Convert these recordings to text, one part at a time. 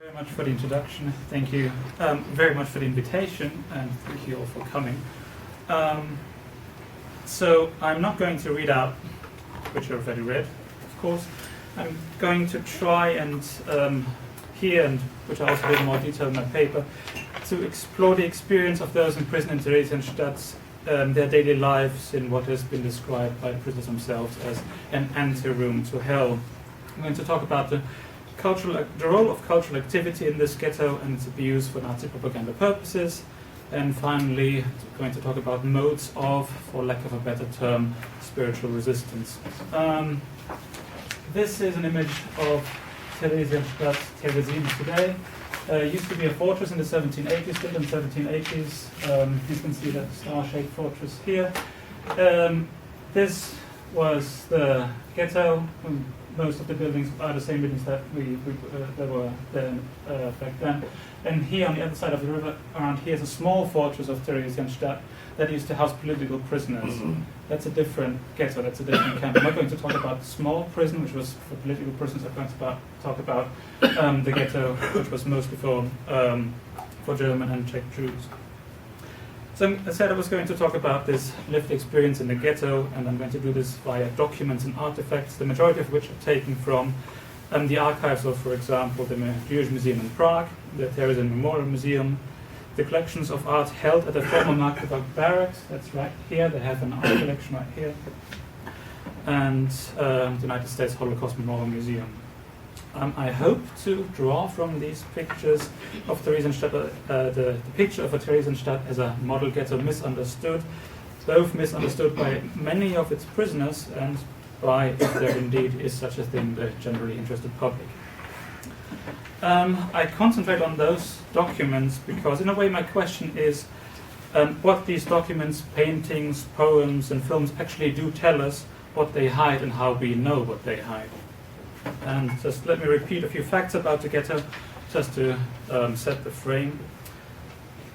Very much for the introduction. Thank you very much for the invitation, and thank you all for coming. So I'm not going to read out, which you've already read, of course. I'm going to try and here, and which I also did in more detail in my paper, to explore the experience of those in prison in Theresienstadt, their daily lives in what has been described by the prisoners themselves as an anteroom to hell. I'm going to talk about the role of cultural activity in this ghetto and its abuse for Nazi propaganda purposes, and finally going to talk about modes of, for lack of a better term, spiritual resistance. This is an image of Theresienstadt, Terezin today. It used to be a fortress in the 1780s, built in the 1780s. You can see that star-shaped fortress here. This was the ghetto. Most of the buildings are the same buildings that that were there back then. And here on the other side of the river, around here, is a small fortress of Theresienstadt that used to house political prisoners. That's a different ghetto, that's a different camp. I'm not going to talk about the small prison, which was for political prisoners. I'm going to talk about the ghetto, which was mostly for German and Czech Jews. So I said I was going to talk about this lived experience in the ghetto, and I'm going to do this via documents and artifacts, the majority of which are taken from the archives of, for example, the Jewish Museum in Prague, the Terezin Memorial Museum, the collections of art held at the former Magdeburg Barracks, that's right here, they have an art collection right here, and the United States Holocaust Memorial Museum. I hope to draw from these pictures of Theresienstadt, the picture of a Theresienstadt as a model ghetto misunderstood, both misunderstood by many of its prisoners and by, if there indeed is such a thing, the generally interested public. I concentrate on those documents because, in a way, my question is what these documents, paintings, poems, and films actually do tell us, what they hide, and how we know what they hide. And just let me repeat a few facts about the ghetto, just to set the frame.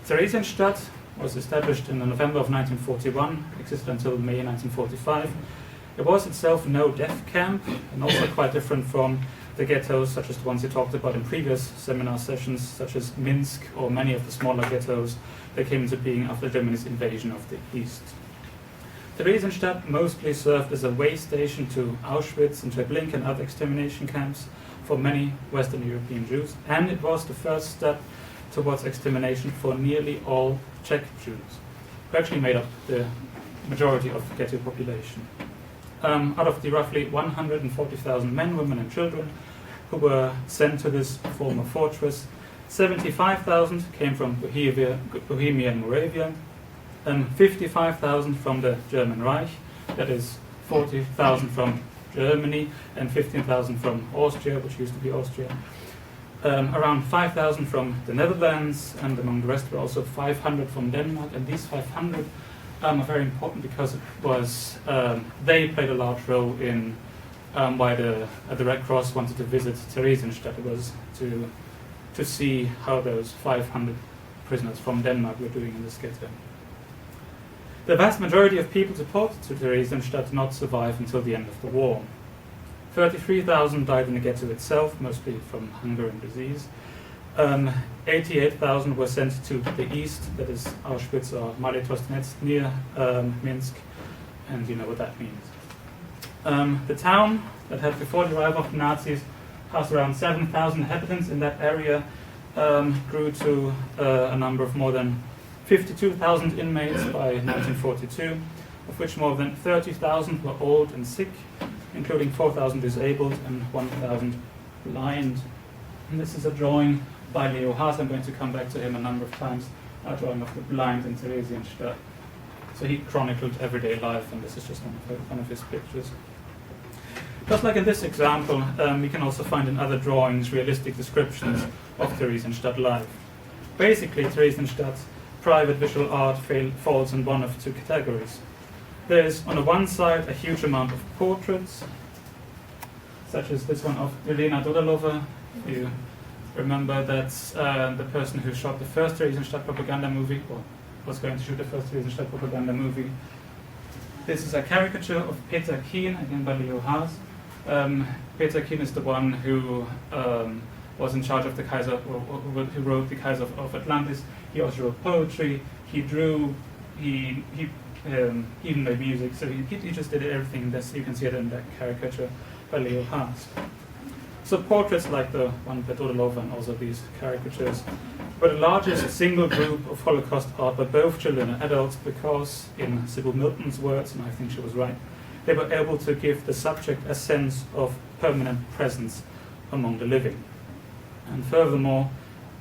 Theresienstadt was established in November of 1941, existed until May 1945. It was itself no death camp, and also quite different from the ghettos, such as the ones you talked about in previous seminar sessions, such as Minsk or many of the smaller ghettos that came into being after Germany's invasion of the East. Theresienstadt mostly served as a way station to Auschwitz and Treblinka and other extermination camps for many Western European Jews, and it was the first step towards extermination for nearly all Czech Jews, who actually made up the majority of the ghetto population. Out of the roughly 140,000 men, women and children who were sent to this former fortress, 75,000 came from Bohemia and Moravia, 55,000 from the German Reich, that is 40,000 from Germany and 15,000 from Austria, which used to be Austria, around 5,000 from the Netherlands, and among the rest were also 500 from Denmark. And these 500 are very important because it was they played a large role in why the Red Cross wanted to visit Theresienstadt. It was to see how those 500 prisoners from Denmark were doing in this ghetto. The vast majority of people deported to Theresienstadt did not survive until the end of the war. 33,000 died in the ghetto itself, mostly from hunger and disease. 88,000 were sent to the east, that is Auschwitz or Malé Trostenets near Minsk, and you know what that means. The town that had, before the arrival of the Nazis, housed around 7,000 inhabitants in that area, grew to a number of more than 52,000 inmates by 1942, of which more than 30,000 were old and sick, including 4,000 disabled and 1,000 blind. And this is a drawing by Leo Haas. I'm going to come back to him a number of times, a drawing of the blind in Theresienstadt. So he chronicled everyday life, and this is just one of his pictures. Just like in this example, we can also find in other drawings realistic descriptions of Theresienstadt life. Basically, Theresienstadt's private visual art falls in one of two categories. There's, on the one side, a huge amount of portraits, such as this one of Elena Dodalova. You remember that's the person who shot the first Theresienstadt propaganda movie, or was going to shoot the first Theresienstadt propaganda movie. This is a caricature of Peter Keen, again by Leo Haas. Peter Keen is the one who was in charge of the Kaiser, who wrote the Kaiser of Atlantis. He also wrote poetry. He drew. He even made music. So he just did everything. This you can see it in that caricature by Leo Haas. So portraits like the one by Dodolova and also these caricatures were the largest single group of Holocaust art by both children and adults because, in Sybil Milton's words, and I think she was right, they were able to give the subject a sense of permanent presence among the living. And furthermore,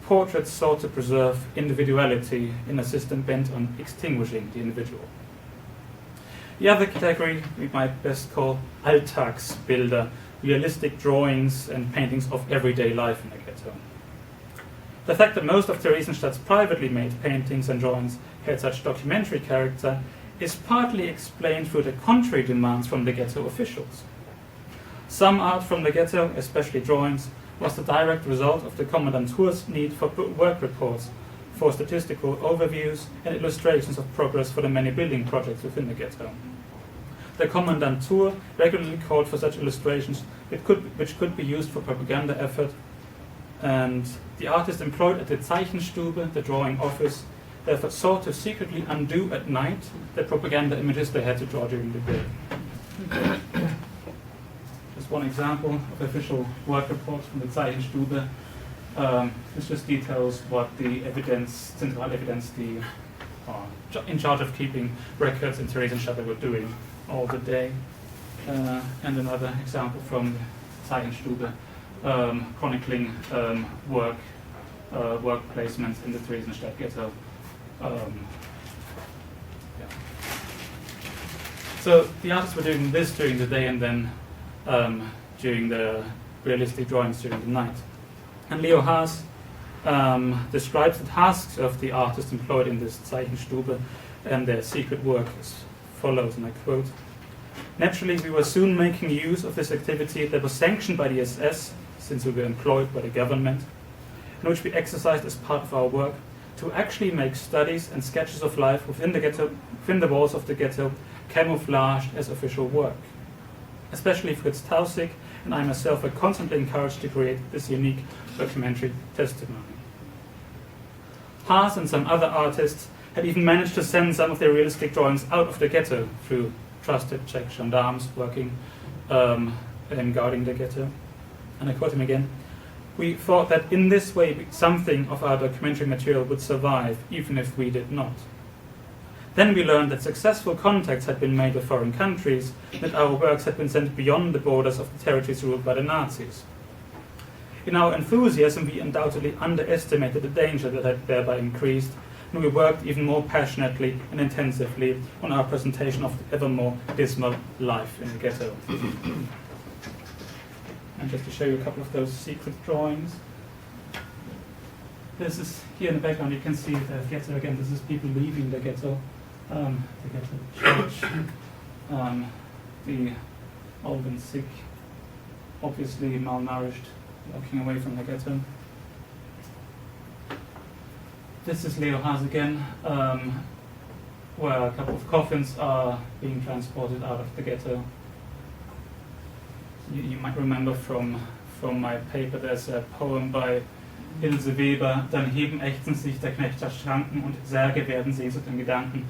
portraits sought to preserve individuality in a system bent on extinguishing the individual. The other category we might best call Alltagsbilder, realistic drawings and paintings of everyday life in the ghetto. The fact that most of Theresienstadt's privately made paintings and drawings had such documentary character is partly explained through the contrary demands from the ghetto officials. Some art from the ghetto, especially drawings, was the direct result of the Kommandantur's need for work reports, for statistical overviews and illustrations of progress for the many building projects within the ghetto. The Kommandantur regularly called for such illustrations, which could be used for propaganda effort, and the artist employed at the Zeichenstube, the drawing office, therefore sought to secretly undo at night the propaganda images they had to draw during the day. Just one example of official work reports from the Zeichenstube. This just details what the central evidence, in charge of keeping records in Theresienstadt were doing all the day. And another example from the Zeichenstube, chronicling work placements in the Theresienstadt ghetto. So the artists were doing this during the day and then doing the realistic drawings during the night. And Leo Haas describes the tasks of the artists employed in this Zeichenstube and their secret work as follows, and I quote, "Naturally, we were soon making use of this activity that was sanctioned by the SS, since we were employed by the government, and which we exercised as part of our work, to actually make studies and sketches of life within the ghetto, within the walls of the ghetto, camouflaged as official work. Especially Fritz Tausig and I myself were constantly encouraged to create this unique documentary testimony." Haas and some other artists had even managed to send some of their realistic drawings out of the ghetto through trusted Czech gendarmes working and guarding the ghetto. And I quote him again, "We thought that in this way something of our documentary material would survive, even if we did not. Then we learned that successful contacts had been made with foreign countries, that our works had been sent beyond the borders of the territories ruled by the Nazis. In our enthusiasm, we undoubtedly underestimated the danger that had thereby increased, and we worked even more passionately and intensively on our presentation of the ever more dismal life in the ghetto." And just to show you a couple of those secret drawings. This is, here in the background you can see the ghetto again. This is people leaving the ghetto church, the old and sick, obviously malnourished, walking away from the ghetto. This is Leo Haas again, where a couple of coffins are being transported out of the ghetto. You might remember from my paper, there's a poem by Ilse Weber, "Dann heben ächzen sich der Knechter Schranken und Särge werden sehnsucht in Gedanken."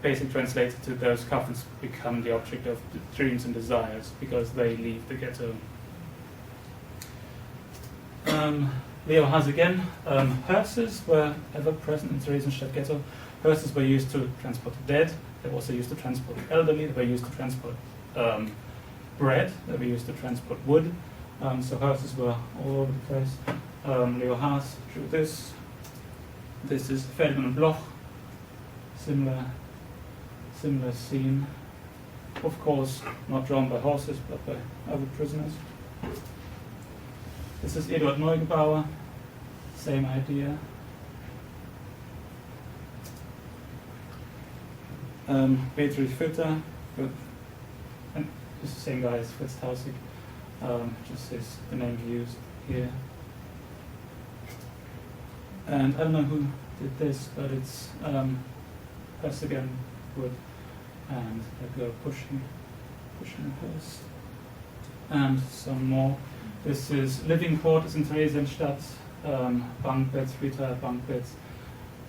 Basically translated to, those coffins become the object of the dreams and desires because they leave the ghetto. Leo Haas again, hearses were ever present in Theresienstadt ghetto. Hearses were used to transport the dead, they were also used to transport the elderly, they were used to transport bread, they were used to transport wood, so hearses were all over the place. Leo Haas drew this. This is Feldman and Bloch, similar scene. Of course, not drawn by horses, but by other prisoners. This is Eduard Neugebauer, same idea. Beatrice Fütter, and it's the same guy as Fritz Tausig, just the name he used here. And I don't know who did this, but it's us again, wood, and a girl pushing a horse. And some more. This is living quarters in Theresienstadt, bunk beds, retired bunk beds,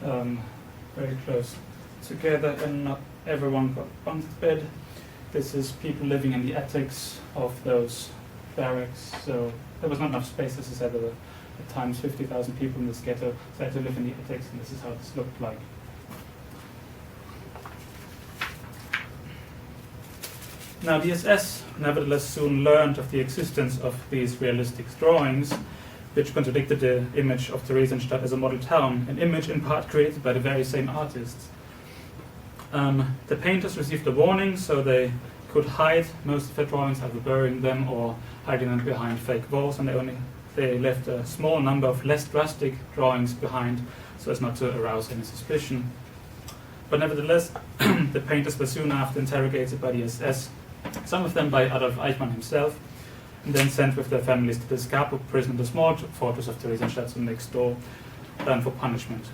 very close together, and not everyone got bunk bed. This is people living in the attics of those barracks, so there was not enough space. As I said, there were at times 50,000 people in this ghetto, so they had to live in the attics, and this is how this looked like. Now, the SS nevertheless soon learned of the existence of these realistic drawings, which contradicted the image of Theresienstadt as a model town, an image in part created by the very same artists. The painters received a warning, so they could hide most of their drawings, either burying them or hiding them behind fake walls, and they left a small number of less drastic drawings behind, so as not to arouse any suspicion. But nevertheless, the painters were soon after interrogated by the SS, some of them by Adolf Eichmann himself, and then sent with their families to the Scarpo prison, the small fortress of Theresienstadt next door, for punishment.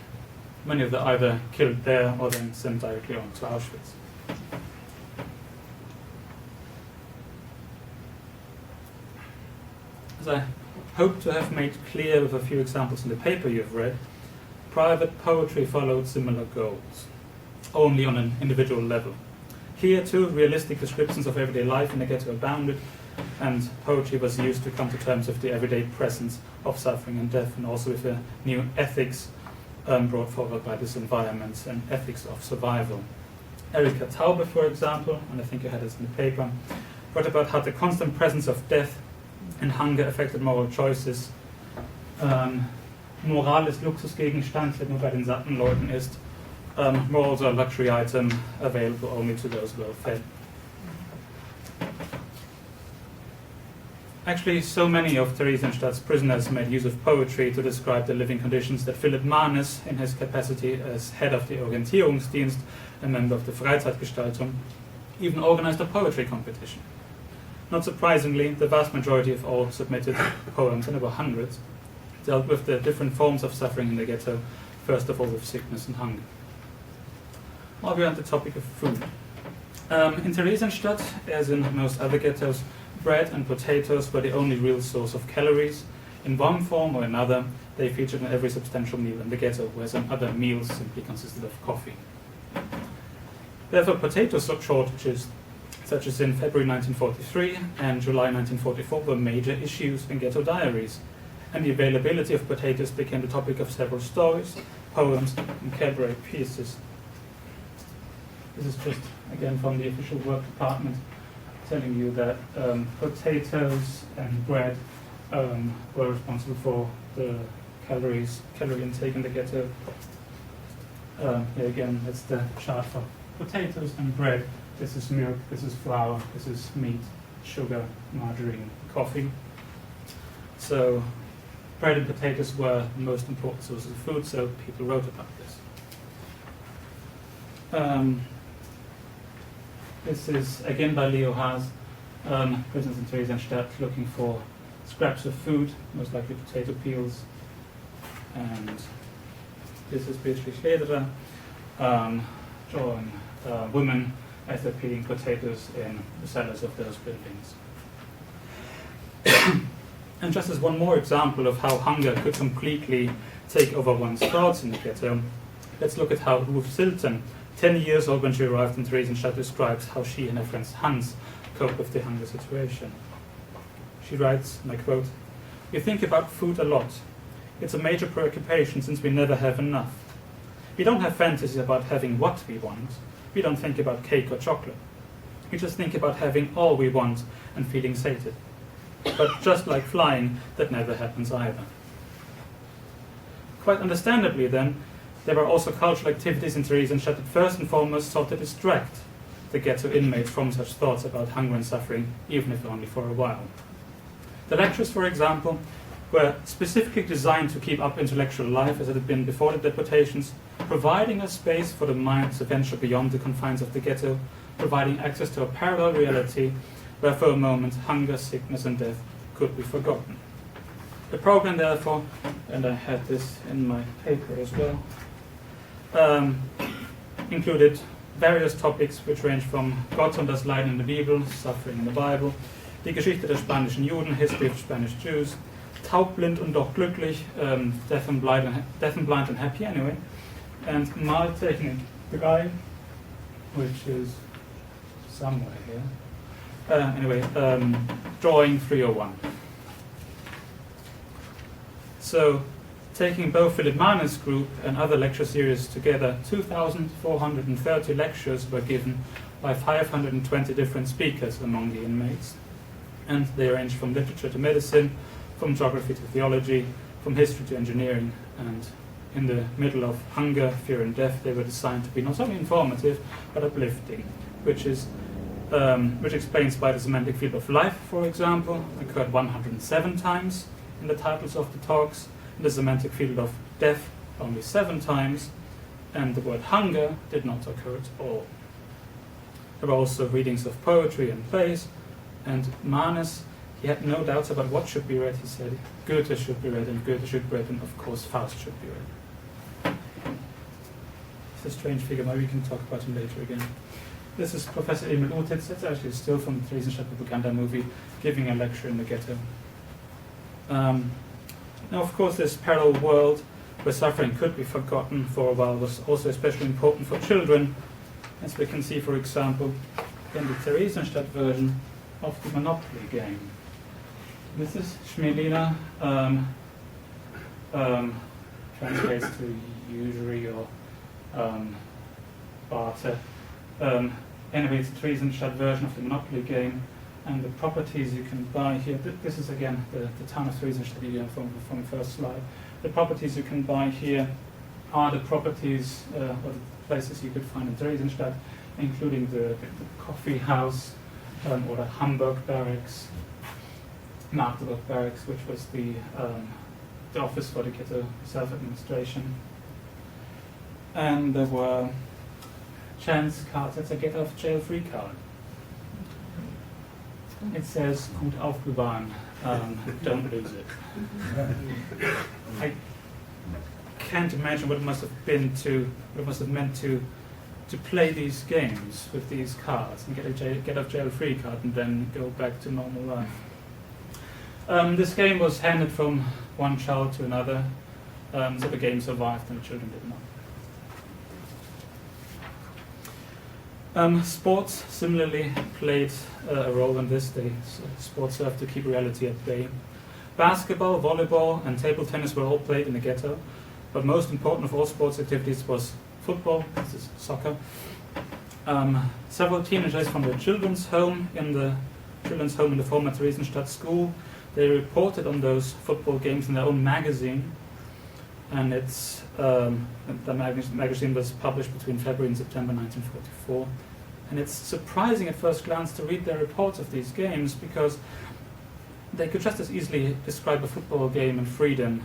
Many of them either killed there or then sent directly on to Auschwitz. As I hope to have made clear with a few examples in the paper you've read, private poetry followed similar goals, only on an individual level. Here too, realistic descriptions of everyday life in the ghetto abounded, and poetry was used to come to terms with the everyday presence of suffering and death, and also with a new ethics brought forward by this environment, and ethics of survival. Erika Taube, for example, and I think you had this in the paper, wrote about how the constant presence of death and hunger affected moral choices. Moral ist Luxusgegenstand, der nur bei den satten Leuten ist. Morals are a luxury item available only to those well fed. Actually, so many of Theresienstadt's prisoners made use of poetry to describe the living conditions that Philipp Manes, in his capacity as head of the Orientierungsdienst, a member of the Freizeitgestaltung, even organized a poetry competition. Not surprisingly, the vast majority of all submitted poems, and there were hundreds, dealt with the different forms of suffering in the ghetto, first of all with sickness and hunger. While we're on the topic of food. In Theresienstadt, as in most other ghettos, bread and potatoes were the only real source of calories. In one form or another, they featured in every substantial meal in the ghetto, whereas other meals simply consisted of coffee. Therefore, potato shortages, such as in February 1943 and July 1944, were major issues in ghetto diaries, and the availability of potatoes became the topic of several stories, poems, and cabaret pieces. This is just, again, from the official work department, telling you that potatoes and bread were responsible for the calorie intake in the ghetto. Here again, that's the chart for potatoes and bread. This is milk, this is flour, this is meat, sugar, margarine, coffee. So bread and potatoes were the most important sources of food, so people wrote about this. This is again by Leo Haas, prisoners in Theresienstadt looking for scraps of food, most likely potato peels. And this is Beatrice Lederer, drawing women as they're peeling potatoes in the cellars of those buildings. And just as one more example of how hunger could completely take over one's thoughts in the ghetto, let's look at how Ruth Silton, 10 years old when she arrived in Theresienstadt, describes how she and her friend Hans cope with the hunger situation. She writes, and I quote, "We think about food a lot. It's a major preoccupation since we never have enough. We don't have fantasies about having what we want. We don't think about cake or chocolate. We just think about having all we want and feeling sated. But just like flying, that never happens either." Quite understandably then, there were also cultural activities in Theresienstadt that first and foremost sought to distract the ghetto inmates from such thoughts about hunger and suffering, even if only for a while. The lectures, for example, were specifically designed to keep up intellectual life as it had been before the deportations, providing a space for the mind to venture beyond the confines of the ghetto, providing access to a parallel reality where for a moment hunger, sickness and death could be forgotten. The program, therefore, and I had this in my paper as well, included various topics which range from Gott und das Leiden in the Bibel, suffering in the Bible, Die Geschichte der spanischen Juden, History of Spanish Jews, Taub, blind und doch glücklich, deaf and blind and happy anyway, and Maltechnik 3, which is somewhere here. Anyway, Drawing 301. So, taking both Philip Mahner's group and other lecture series together, 2,430 lectures were given by 520 different speakers among the inmates. And they ranged from literature to medicine, from geography to theology, from history to engineering. And in the middle of hunger, fear and death, they were designed to be not only informative, but uplifting, which explains why the semantic field of life, for example, occurred 107 times in the titles of the talks, and the semantic field of death only 7 times, and the word hunger did not occur at all. There were also readings of poetry and plays, and Manes, he had no doubts about what should be read. He said Goethe should be read, and Goethe should be read, and of course Faust should be read. It's a strange figure, maybe we can talk about him later again. This is Professor Emil Utitz, that's actually still from the Theresienstadt propaganda movie, giving a lecture in the ghetto. Now, of course, this parallel world where suffering could be forgotten for a while was also especially important for children, as we can see, for example, in the Theresienstadt version of the Monopoly game. This is Schmelina, translates to usury or barter. Anyway, it's a Theresienstadt version of the Monopoly game, and the properties you can buy here, this is again the town of Theresienstadt from the first slide. The properties you can buy here are the properties or the places you could find in Theresienstadt, including the coffee house or the Hamburg barracks, Magdeburg barracks, which was the office for the ghetto self-administration. And there were chance cards. That's a get off jail free card. It says gut aufbewahren, don't lose it. I can't imagine what it must have meant to play these games with these cards and get off jail free card and then go back to normal life. This game was handed from one child to another, so the game survived and the children did not. Sports similarly played a role in this. Sports served to keep reality at bay. Basketball, volleyball, and table tennis were all played in the ghetto, but most important of all sports activities was football. This is soccer. Several teenagers from the children's home in the former Theresienstadt school, they reported on those football games in their own magazine, and the magazine was published between February and September 1944. And it's surprising at first glance to read their reports of these games, because they could just as easily describe a football game in freedom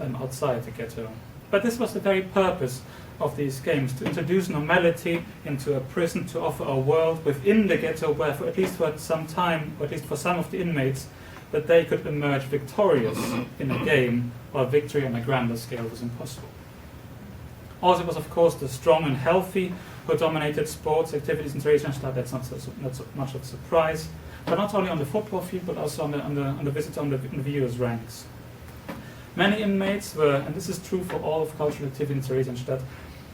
outside the ghetto. But this was the very purpose of these games, to introduce normality into a prison, to offer a world within the ghetto where, at least for some time, or at least for some of the inmates, that they could emerge victorious in a game, while victory on a grander scale was impossible. Also, it was, of course, the strong and healthy who dominated sports activities in Theresienstadt. That's not so much of a surprise, but not only on the football field, but also on the viewers' ranks. Many inmates were, and this is true for all of cultural activity in Theresienstadt,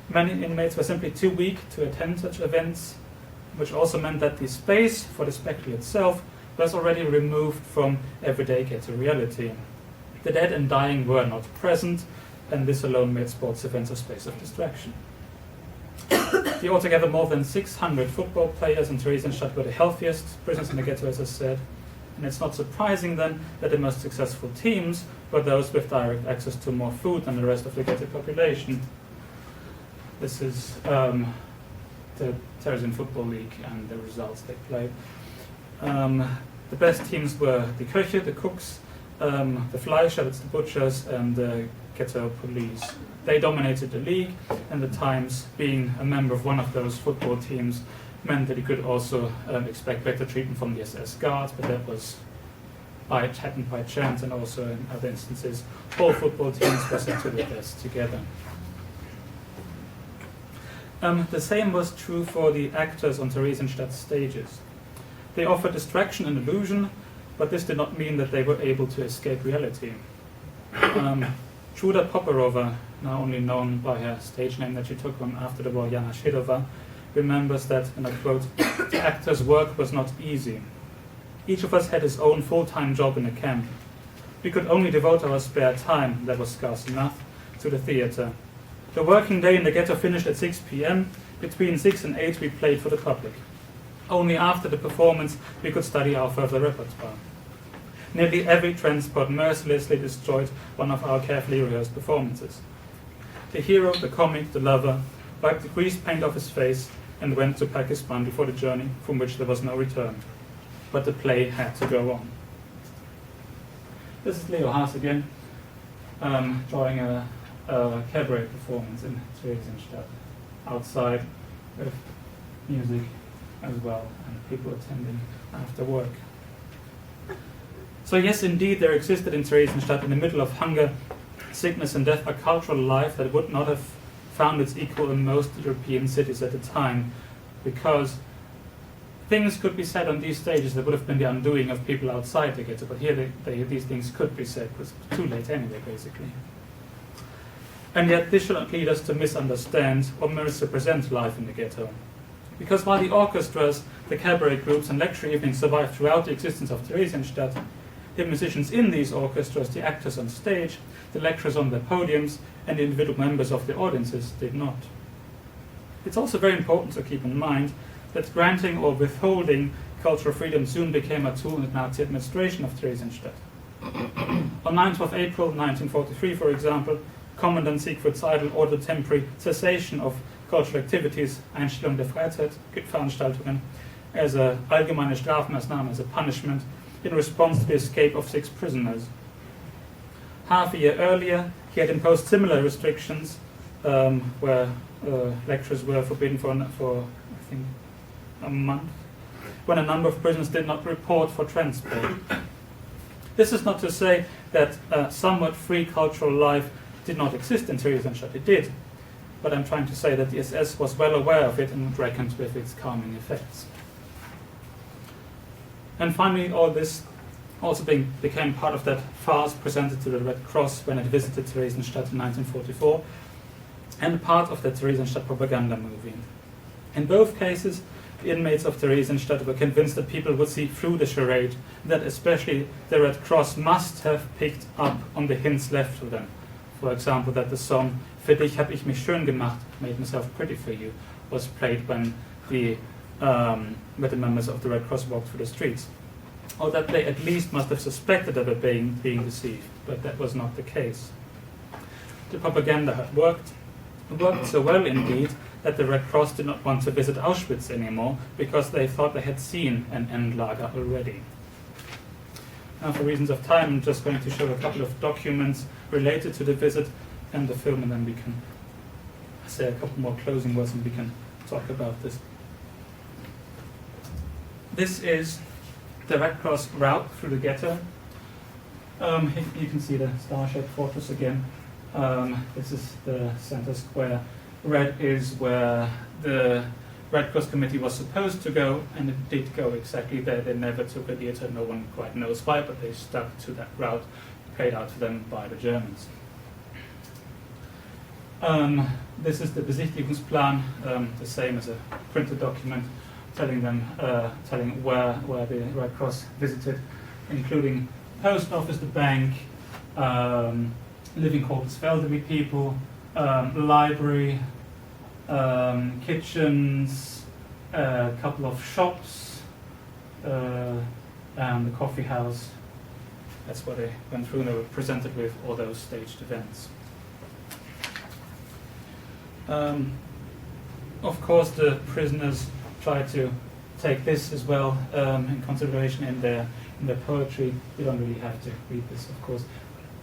many inmates were simply too weak to attend such events, which also meant that the space for the spectacle itself was already removed from everyday ghetto reality. The dead and dying were not present, and this alone made sports events a space of distraction. The altogether more than 600 football players in Theresienstadt were the healthiest prisoners in the ghetto, as I said, and it's not surprising then that the most successful teams were those with direct access to more food than the rest of the ghetto population. This is the Terezin Football League and the results they played. The best teams were the Köche, the cooks, the Fleischer, that's the butchers, and the ghetto police. They dominated the league, and the Times, being a member of one of those football teams, meant that he could also expect better treatment from the SS guards, but that happened by chance, and also in other instances, all football teams were sent to the deaths together. The same was true for the actors on Theresienstadt stages. They offered distraction and illusion, but this did not mean that they were able to escape reality. Truda Poparova, now only known by her stage name that she took on after the war, Jana Shidova, remembers that, and I quote, "The actor's work was not easy. Each of us had his own full-time job in a camp. We could only devote our spare time, that was scarce enough, to the theater. The working day in the ghetto finished at 6 p.m. Between 6 and 8 we played for the public. Only after the performance we could study our further repertoire. Nearly every transport mercilessly destroyed one of our carefully rehearsed performances. The hero, the comic, the lover, wiped the grease paint off his face and went to Pakistan before the journey from which there was no return. But the play had to go on." This is Leo Haas again, drawing a cabaret performance in Theresienstadt, outside with music as well and people attending after work. So yes, indeed, there existed in Theresienstadt, in the middle of hunger, sickness and death, a cultural life that would not have found its equal in most European cities at the time, because things could be said on these stages that would have been the undoing of people outside the ghetto, but here these things could be said, because it was too late anyway, basically. And yet this should not lead us to misunderstand or misrepresent life in the ghetto. Because while the orchestras, the cabaret groups and lecture evenings survived throughout the existence of Theresienstadt, the musicians in these orchestras, the actors on stage, the lecturers on their podiums, and the individual members of the audiences did not. It's also very important to keep in mind that granting or withholding cultural freedom soon became a tool in the Nazi administration of Theresienstadt. On 9th of April 1943, for example, Commandant Siegfried Seidel ordered temporary cessation of cultural activities, Einstellung der Freizeitveranstaltungen, as a allgemeine Strafmaßnahme, as a punishment, in response to the escape of 6 prisoners. Half a year earlier, he had imposed similar restrictions, where lectures were forbidden for I think, a month, when a number of prisoners did not report for transport. This is not to say that somewhat free cultural life did not exist in Theresienstadt. It did, but I'm trying to say that the SS was well aware of it and reckoned with its calming effects. And finally, all this also became part of that farce presented to the Red Cross when it visited Theresienstadt in 1944, and part of the Theresienstadt propaganda movie. In both cases, the inmates of Theresienstadt were convinced that people would see through the charade, that especially the Red Cross must have picked up on the hints left to them. For example, that the song "Für dich hab ich mich schön gemacht," made myself pretty for you, was played when the members of the Red Cross walked through the streets. Or that they at least must have suspected that they were being deceived, but that was not the case. The propaganda had worked so well indeed that the Red Cross did not want to visit Auschwitz anymore because they thought they had seen an Endlager already. Now, for reasons of time, I'm just going to show a couple of documents related to the visit and the film, and then we can say a couple more closing words and we can talk about this. This is the Red Cross route through the ghetto. You can see the star-shaped fortress again. This is the center square. Red is where the Red Cross Committee was supposed to go, and it did go exactly there. They never took a theater. No one quite knows why, but they stuck to that route played out to them by the Germans. This is the Besichtigungsplan, the same as a printed document, telling where the Red Cross visited, including post office, the bank, living quarters for elderly people, library, kitchens, a couple of shops, and the coffee house. That's what they went through, and they were presented with all those staged events. Of course, the prisoners tried to take this as well in consideration in their poetry. You don't really have to read this, of course.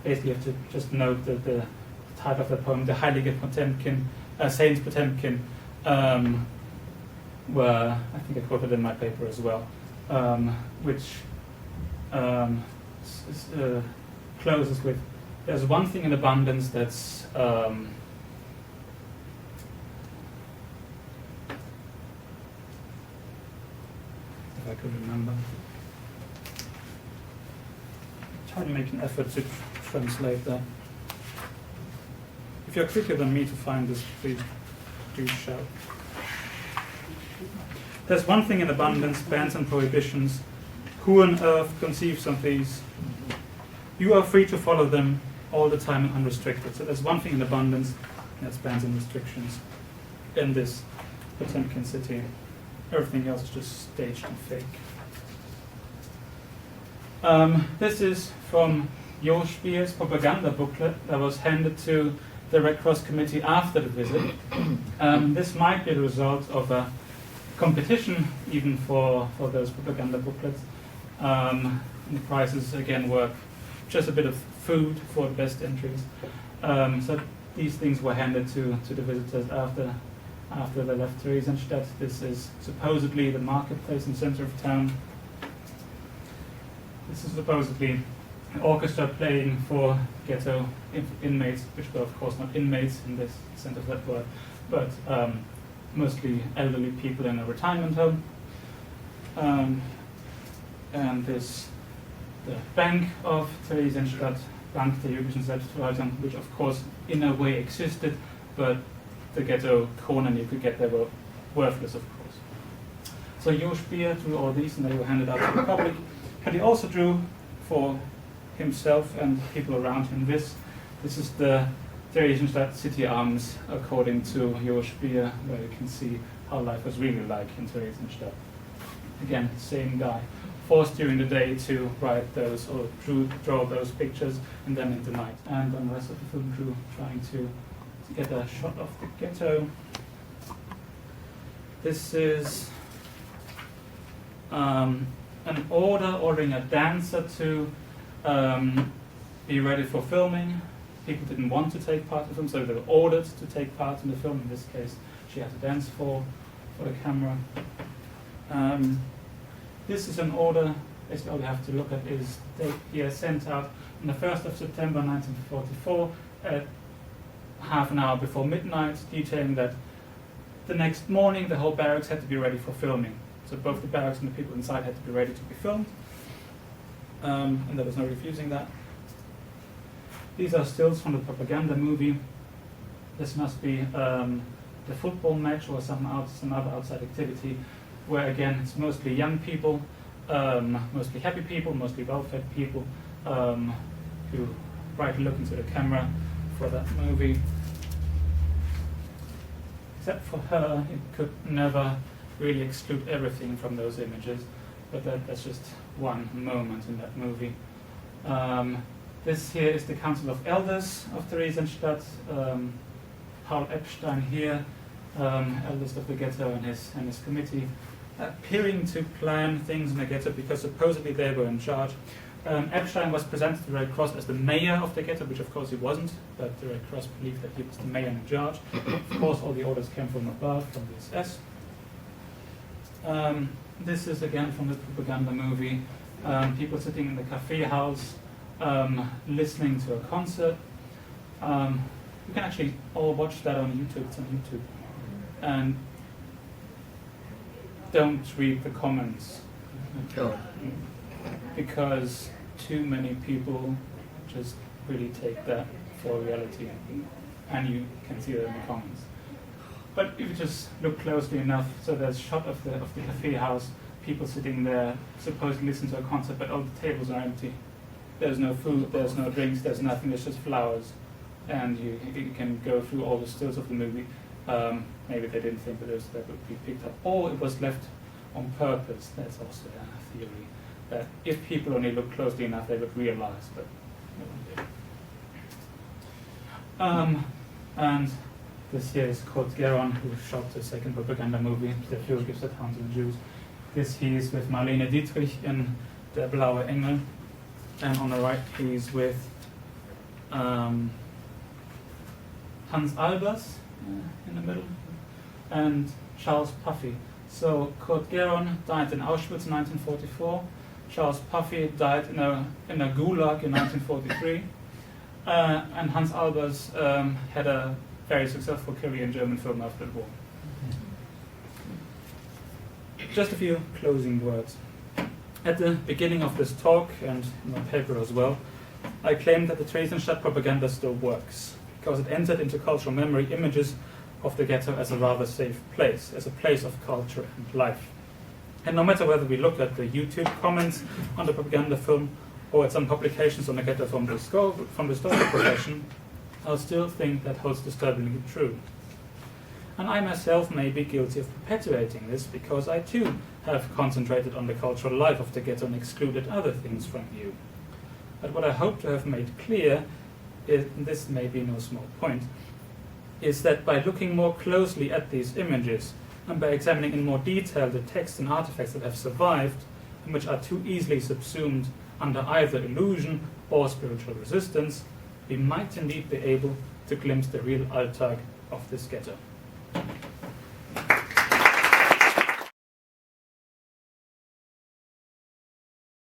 Basically, you have to just note that the title of the poem, "The Heilige Potemkin," Saint Potemkin, were, I think I quoted in my paper as well, which closes with, "There's one thing in abundance that's if I could remember. try to make an effort to translate that. If you're quicker than me to find this, please do shout. There's one thing in abundance, bans and prohibitions. Who on earth conceives of these? You are free to follow them all the time and unrestricted. So there's one thing in abundance, that's bans and restrictions in this Potemkin city. Everything else is just staged and fake. This is from Jo Spier's propaganda booklet that was handed to the Red Cross Committee after the visit. This might be the result of a competition even for those propaganda booklets. The prizes again were just a bit of food for the best entries. So these things were handed to the visitors after they left Theresienstadt. This is supposedly the marketplace in the center of town. This is supposedly an orchestra playing for ghetto inmates, which were of course not inmates in this sense of that word, but mostly elderly people in a retirement home. And this, the bank of Theresienstadt, Bank Theresienstadt, which of course in a way existed, but the ghetto corner you could get there were worthless, of course. So Jo Spier drew all these and they were handed out to the public. But he also drew for himself and people around him this. This is the Theresienstadt city arms according to Jo Spier, where you can see how life was really like in Theresienstadt. Again, same guy, forced during the day to write those or draw those pictures, and then in the night. And on the rest of the film crew trying to get a shot of the ghetto. This is an order ordering a dancer to be ready for filming. People didn't want to take part in the film, so they were ordered to take part in the film. In this case, she had to dance for the camera. This is an order. Basically, all you have to look at is they sent out on the 1st of September 1944 at half an hour before midnight, detailing that the next morning the whole barracks had to be ready for filming. So both the barracks and the people inside had to be ready to be filmed, and there was no refusing that. These are stills from the propaganda movie. This must be the football match or some other outside activity, where again it's mostly young people, mostly happy people, mostly well-fed people who brightly look into the camera for that movie. Except for her, it could never really exclude everything from those images, but that's just one moment in that movie. This here is the Council of Elders of Theresienstadt. Paul Epstein here, eldest of the ghetto, and his committee, appearing to plan things in the ghetto because supposedly they were in charge. Epstein was presented to the Red Cross as the mayor of the ghetto, which of course he wasn't, but the Red Cross believed that he was the mayor in charge. Of course, all the orders came from above, from the SS. This is again from the propaganda movie. People sitting in the cafe house, listening to a concert. You can actually all watch that on YouTube. It's on YouTube. And don't read the comments. Oh. Because too many people just really take that for reality, and you can see that in the comments. But if you just look closely enough, so there's a shot of the cafe house, people sitting there, supposed to listen to a concert, but all the tables are empty. There's no food, there's no drinks, there's nothing, there's just flowers. And you can go through all the stills of the movie. Maybe they didn't think that would be picked up, or it was left on purpose. That's also a theory, that if people only look closely enough, they would realize, but no one did. And this here is Kurt Geron, who shot the second propaganda movie, Der Führer gives the town to the Jews. This he is with Marlene Dietrich in Der Blaue Engel, and on the right he is with Hans Albers in the middle, and Charles Puffy. So Kurt Geron died in Auschwitz in 1944. Charles Puffy died in a gulag in 1943. And Hans Albers had a very successful career in German film after the war. Just a few closing words. At the beginning of this talk, and in my paper as well, I claim that the Theresienstadt propaganda still works, because it entered into cultural memory images of the ghetto as a rather safe place, as a place of culture and life. And no matter whether we look at the YouTube comments on the propaganda film or at some publications on the ghetto from the historical profession, I'll still think that holds disturbingly true. And I myself may be guilty of perpetuating this because I too have concentrated on the cultural life of the ghetto and excluded other things from view. But what I hope to have made clear, and this may be no small point, is that by looking more closely at these images and by examining in more detail the texts and artifacts that have survived and which are too easily subsumed under either illusion or spiritual resistance, we might indeed be able to glimpse the real Alltag of this ghetto.